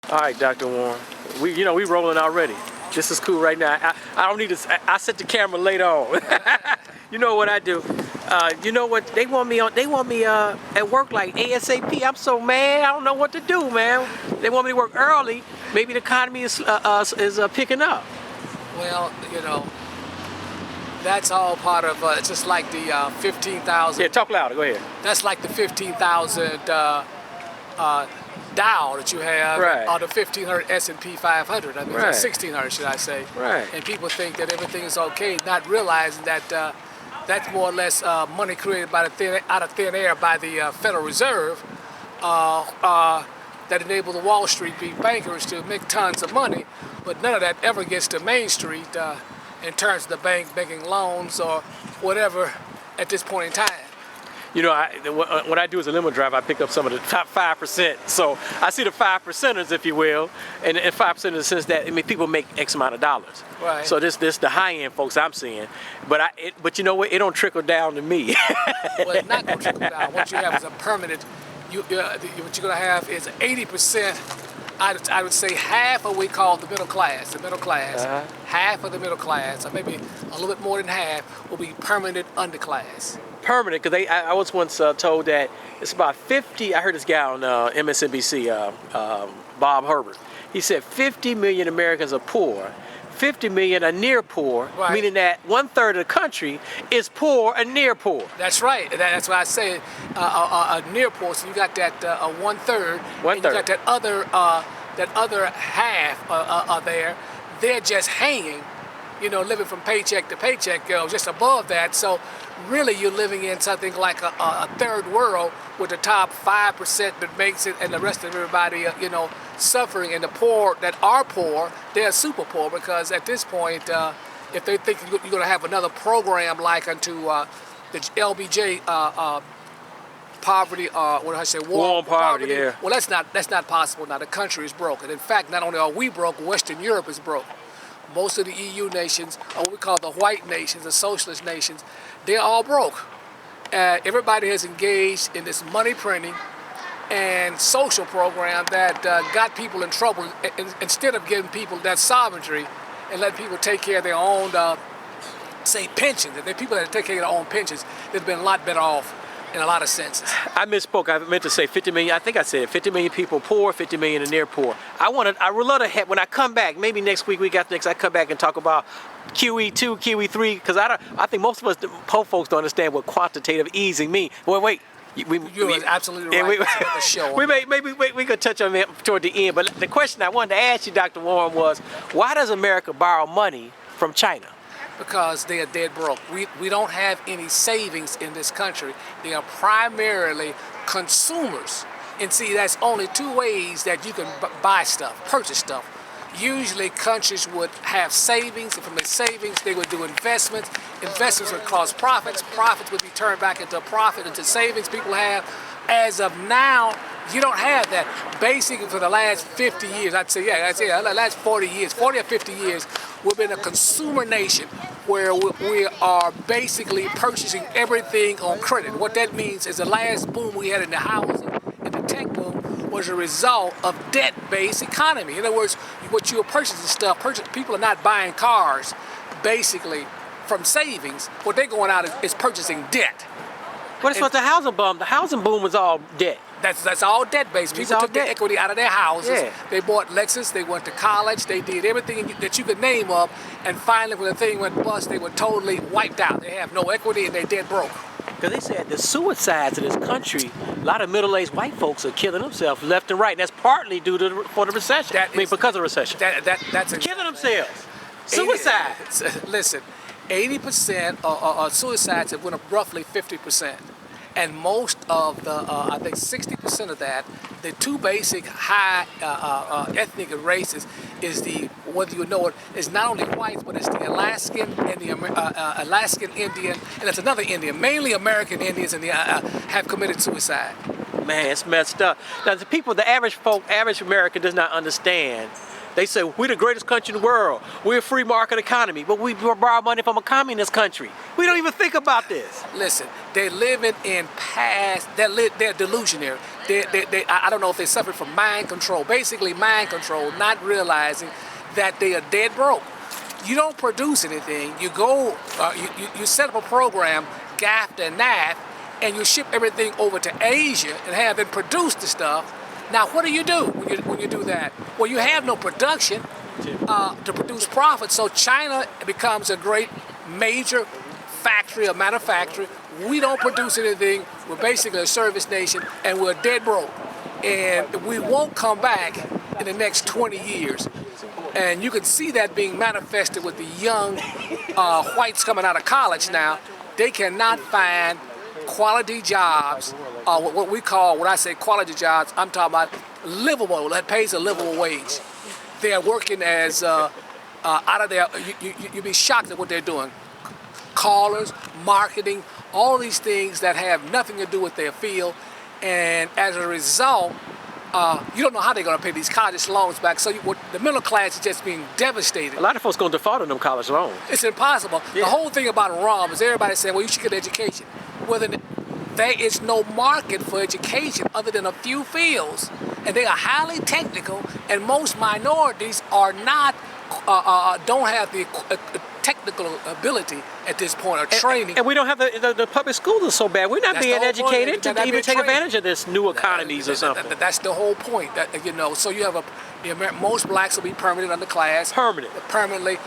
All right, Dr. Warren. We rolling already. This is cool right now. I don't need to. I set the camera later on. You know what I do? You know what? They want me at work like ASAP. I'm so mad. I don't know what to do, man. They want me to work early. Maybe the economy is picking up. Well, that's all part of. It's just like the 15,000. Yeah, talk louder. Go ahead. That's like the 15,000 Dow that you have, right, or the 1,500 S&P 500. I mean, right, 1,600, should I say? Right. And people think that everything is okay, not realizing that that's more or less money created by out of thin air by the Federal Reserve that enable the Wall Street bankers to make tons of money, but none of that ever gets to Main Street in terms of the bank making loans or whatever at this point in time. What I do as a limo driver, I pick up some of the top 5%. So I see the 5%ers, if you will, and 5% in the sense that people make X amount of dollars. Right. So this the high end folks I'm seeing, but you know what? It don't trickle down to me. Well, it's not going to trickle down. What you have is a permanent. What you're going to have is 80%. I would say half of what we call the middle class. The middle class, half of the middle class, or maybe a little bit more than half, will be permanent underclass. Permanent, because I was once told that it's about 50. I heard this guy on MSNBC, Bob Herbert. He said 50 million Americans are poor, 50 million are near poor, right, meaning that 1/3 of the country is poor and near poor. That's right. That's why I say near poor. So you got that 1/3, and you got that other half there. They're just hanging, living from paycheck to paycheck, just above that. So really, you're living in something like a third world with the top 5% that makes it, and the rest of everybody, suffering. And the poor that are poor, they're super poor, because at this point, if they think you're going to have another program like unto the LBJ poverty, what did I say? War on poverty. Yeah. Well, that's not possible. Now the country is broke, and in fact, not only are we broke, Western Europe is broke. Most of the EU nations, or what we call the white nations, the socialist nations, they're all broke. Everybody has engaged in this money printing and social program that got people in trouble. Instead of giving people that sovereignty and letting people take care of their own, say, pensions, if they're people that take care of their own pensions, they've been a lot better off in a lot of senses. I misspoke. I meant to say 50 million. I think I said 50 million people poor, 50 million are near poor. I would love to have, when I come back, maybe next week, I come back and talk about QE2, QE3, because I think most of us poor folks don't understand what quantitative easing means. Well, wait. You're absolutely right. The show. We could touch on that toward the end. But the question I wanted to ask you, Dr. Warren, was why does America borrow money from China? Because they are dead broke. We don't have any savings in this country. They are primarily consumers. And see, that's only two ways that you can buy stuff, purchase stuff. Usually countries would have savings, and from the savings they would do investments. Investments would cause profits. Profits would be turned back into profit, into savings people have. As of now, you don't have that. Basically, for the last 50 years, I'd say the last 40 years, 40 or 50 years, we've been a consumer nation where we are basically purchasing everything on credit. What that means is the last boom we had in the housing, in the tech boom, was a result of debt-based economy. In other words, what you are purchasing stuff, people are not buying cars, basically, from savings. What they're going out is purchasing debt. What about the housing boom? The housing boom was all debt. That's all debt-based. People took their equity out of their houses. Yeah. They bought Lexus. They went to college. They did everything that you could name up. And finally, when the thing went bust, they were totally wiped out. They have no equity, and they're dead broke. Because they said the suicides in this country, a lot of middle-aged white folks are killing themselves left and right. And that's partly due to for the recession. Because of the recession. That's killing themselves. Suicide. Listen, 80% of suicides have went up roughly 50%. And most of the, I think 60% of that, the two basic high ethnic races is whether you know it, is not only whites, but it's the Alaskan and the Alaskan Indian, and it's another Indian, mainly American Indians, and have committed suicide. Man, it's messed up. Now, the average American does not understand They say we're the greatest country in the world. We're a free market economy, but we borrow money from a communist country. We don't even think about this. Listen, they're living in past. They're delusionary. I don't know if they suffer from mind control. Basically, mind control, not realizing that they are dead broke. You don't produce anything. You go, you set up a program, GAFTA and NAF, and you ship everything over to Asia and have them produce the stuff. Now, what do you do when you do that? Well, you have no production to produce profit. So China becomes a great major factory, a manufacturer. We don't produce anything. We're basically a service nation, and we're dead broke. And we won't come back in the next 20 years. And you can see that being manifested with the young whites coming out of college now. They cannot find quality jobs, when I say quality jobs, I'm talking about livable, that pays a livable wage. They're working as out of their, you'd be shocked at what they're doing. Callers, marketing, all these things that have nothing to do with their field. And as a result, you don't know how they're going to pay these college loans back. So the middle class is just being devastated. A lot of folks going to default on them college loans. It's impossible. Yeah. The whole thing about ROM is everybody saying, well, you should get education. Well, then there is no market for education other than a few fields. And they are highly technical, and most minorities are not, don't have the technical ability at this point, or training. And we don't have the public schools are so bad. We're not being educated to even take advantage of this new economies or something. That's the whole point. So you have most blacks will be permanent underclass. Permanently.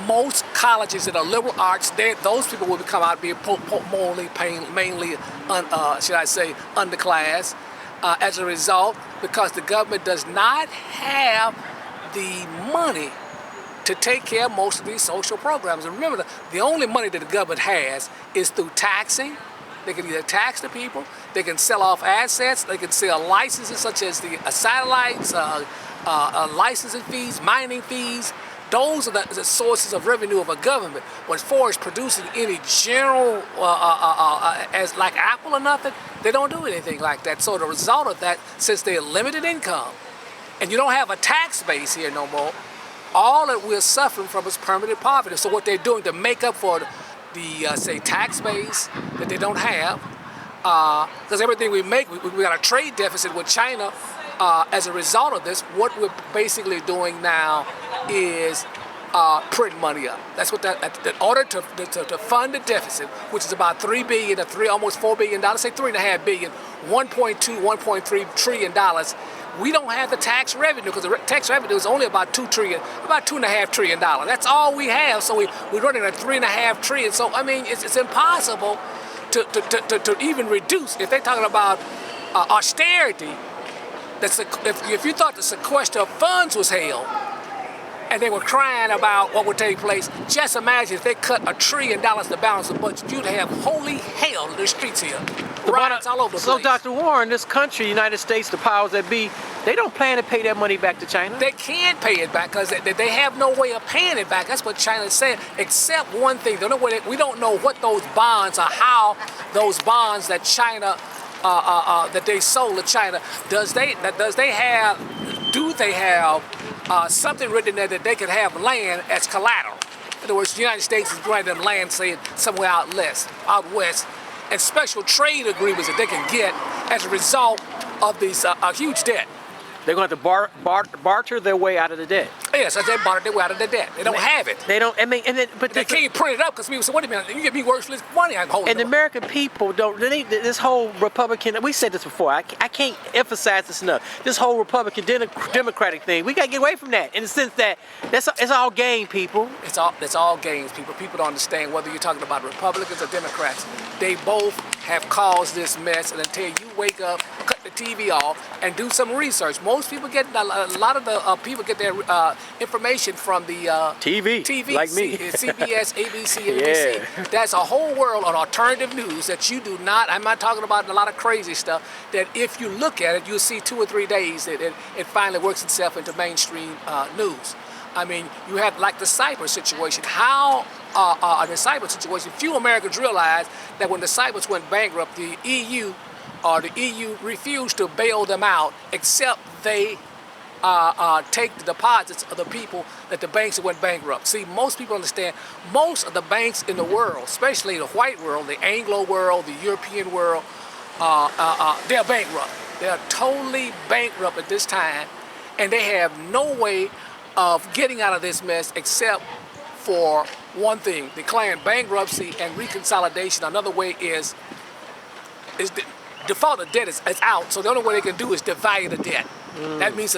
Most colleges that are liberal arts, those people will come out being mainly, should I say, underclass. As a result, because the government does not have the money to take care of most of these social programs. And remember, the only money that the government has is through taxing. They can either tax the people, they can sell off assets, they can sell licenses such as the satellites, licensing fees, mining fees. Those are the sources of revenue of a government. But as far as producing any general, as like Apple or nothing, they don't do anything like that. So the result of that, since they're limited income, and you don't have a tax base here no more, all that we're suffering from is permanent poverty. So what they're doing to make up for the say, tax base that they don't have, because everything we make, we got a trade deficit with China. As a result of this, what we're basically doing now is print money up. That's what in order to fund the deficit, which is about $3 billion to almost $4 billion, say $3.5 billion, $1.3 trillion. We don't have the tax revenue because the tax revenue is only about $2.5 trillion. That's all we have. So we're running at $3.5 trillion. So I mean, it's impossible to even reduce. If they're talking about austerity, if you thought the sequester of funds was hell, and they were crying about what would take place, just imagine if they cut $1 trillion to balance the budget, you'd have holy hell in the streets here. Riots all over the place. So, Dr. Warren, this country, United States, the powers that be, they don't plan to pay that money back to China? They can't pay it back because they have no way of paying it back. That's what China is saying, except one thing. We don't know what those bonds are, how those bonds that China, that they sold to China, do they have something written in there that they can have land as collateral? In other words, the United States is granting them land, say, somewhere out west, and special trade agreements that they can get as a result of these huge debt. They're going to have to barter their way out of the debt. Yes, they barter their way out of the debt. They don't have it. They don't. I mean, but they can't print it up because people say, "Wait a minute, you give me worthless money. I'm holding." And the American people don't. This whole Republican. We said this before. I can't emphasize this enough. This whole Republican Democratic thing. We got to get away from that. In the sense that it's all game, people. It's all games, people. People don't understand whether you're talking about Republicans or Democrats. They both have caused this mess. And until you wake up, cut the TV off, and do some research. Most people get a lot of the people get their information from the TV, like me. CBS, ABC, NBC. Yeah. That's a whole world of alternative news that you do not. I'm not talking about a lot of crazy stuff. That if you look at it, you'll see 2 or 3 days that it finally works itself into mainstream news. I mean, you have like the cyber situation. How in the cyber situation, few Americans realize that when the cybers went bankrupt, the EU refused to bail them out, except they take the deposits of the people that the banks that went bankrupt. See, most people understand most of the banks in the world, especially the white world, the Anglo world, the European world, they're bankrupt. They're totally bankrupt at this time, and they have no way of getting out of this mess except for one thing: declaring bankruptcy and reconsolidation. Another way is default of debt is out, so the only way they can do is devalue the debt. That means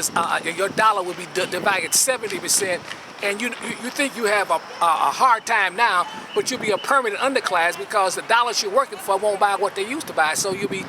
your dollar will be devalued 70%, and you think you have a hard time now, but you'll be a permanent underclass because the dollars you're working for won't buy what they used to buy, so you'll be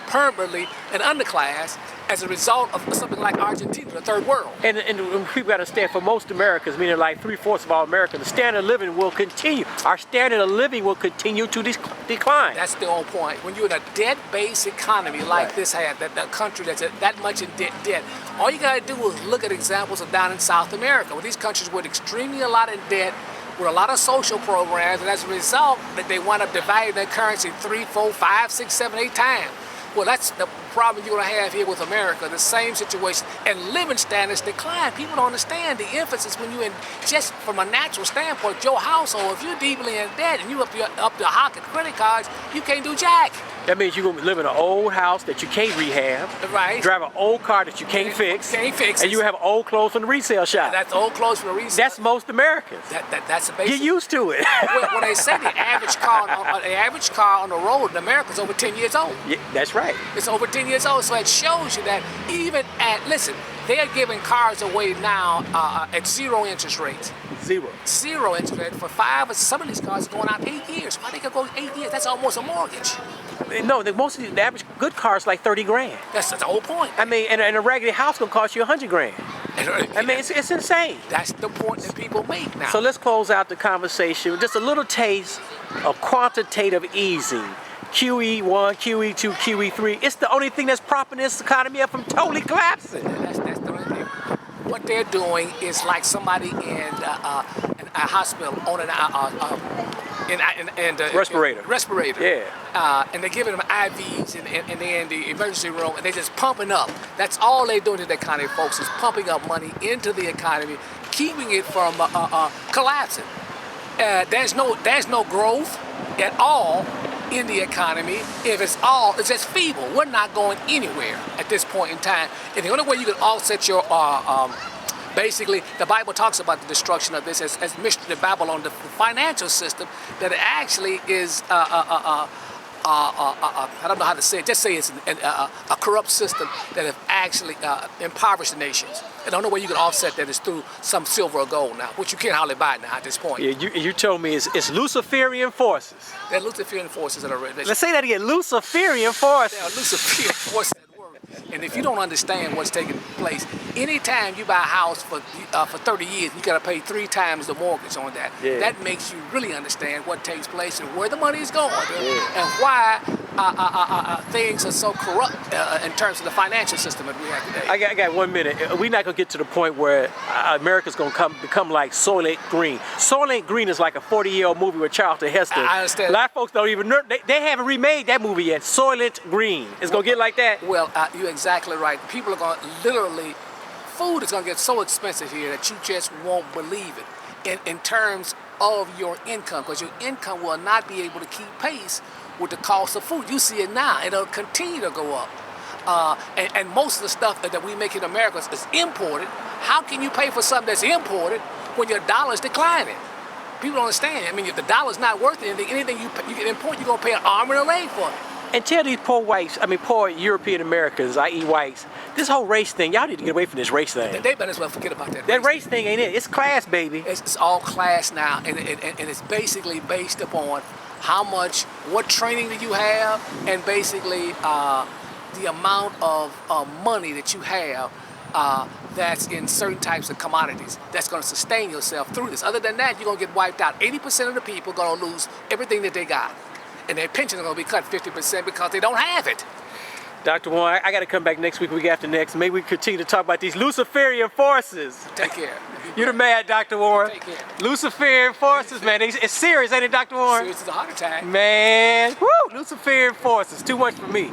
permanently an underclass as a result of something like Argentina, the third world. And people got to understand, for most Americans, meaning like 3/4 of all Americans, the standard of living will continue. Our standard of living will continue to decline. That's the whole point. When you're in a debt-based economy like this had, that country that's that much in debt, all you got to do is look at examples of down in South America, where these countries were extremely a lot in debt, with a lot of social programs, and as a result, that they wind up devaluing their currency 3, 4, 5, 6, 7, 8 times. Well, that's the problem you're going to have here with America, the same situation. And living standards decline. People don't understand the emphasis when you're in, just from a natural standpoint, your household, if you're deeply in debt and you up to hock at credit cards, you can't do jack. That means you're going to live in an old house that you can't rehab. Right. Drive an old car that you can't fix. Can't fix. And you have old clothes from the resale shop. That's old clothes from the resale. That's most Americans. That's a basic. Get used to it. Well, they say the average car on the road in America is over 10 years old. Yeah, that's right. It's over 10 years old, so it shows you that even listen, they're giving cars away now at 0 interest rates. Zero interest rate for 5, or some of these cars are going out 8 years. Why they could go 8 years? That's almost a mortgage. No, most of the average good car is like 30 grand. That's the whole point. I mean, and a raggedy house gonna cost you 100 grand. I mean, it's insane. That's the point that people make now. So let's close out the conversation with just a little taste of quantitative easing. QE1, QE2, QE3. It's the only thing that's propping this economy up from totally collapsing. That's the only thing. What they're doing is like somebody in a hospital on respirator. Respirator. Yeah. And they're giving them IVs and they're in the emergency room and they're just pumping up. That's all they're doing to the economy, folks, is pumping up money into the economy, keeping it from collapsing. There's no growth at all in the economy. If it's just feeble. We're not going anywhere at this point in time. And the only way you can offset your basically, the Bible talks about the destruction of this as mystery of Babylon, the financial system, that it actually is I don't know how to say it, just say it's a corrupt system that have actually impoverished the nations. And the only way you can offset that is through some silver or gold now, which you can't hardly buy now at this point. Yeah, you told me it's Luciferian forces. They're Luciferian forces that are... Let's say that again, Luciferian forces. They're Luciferian forces at work. And if you don't understand what's taking place, anytime you buy a house for 30 years, you got to pay 3 times the mortgage on that. Yeah. That makes you really understand what takes place and where the money is going, and why things are so corrupt in terms of the financial system that we have today. I got 1 minute. We're not going to get to the point where America's going to become like Soylent Green. Soylent Green is like a 40-year-old movie with Charlton Heston. I understand. A lot of folks don't even know. They haven't remade that movie yet. Soylent Green. It's going to get like that? Well, you're exactly right. People are going to literally... Food is going to get so expensive here that you just won't believe it in terms of your income, because your income will not be able to keep pace with the cost of food. You see it now. It'll continue to go up. And most of the stuff that we make in America is imported. How can you pay for something that's imported when your dollar's declining? People don't understand. I mean, if the dollar's not worth anything you can import, you're going to pay an arm and a leg for it. And tell these poor European Americans, i.e. whites, this whole race thing, y'all need to get away from this race thing. They better as well forget about that. That race thing ain't it. It's class, baby. It's all class now, and it's basically based upon what training do you have, and basically the amount of money that you have that's in certain types of commodities that's going to sustain yourself through this. Other than that, you're going to get wiped out. 80% of the people are going to lose everything that they got. And their pensions are going to be cut 50% because they don't have it. Dr. Warren, I got to come back next week after next. Maybe we continue to talk about these Luciferian forces. Take care. You're the man, Dr. Warren. Take care. Luciferian forces, man. It's serious, ain't it, Dr. Warren? Serious as a heart attack. Man, woo! Luciferian forces. Too much for me.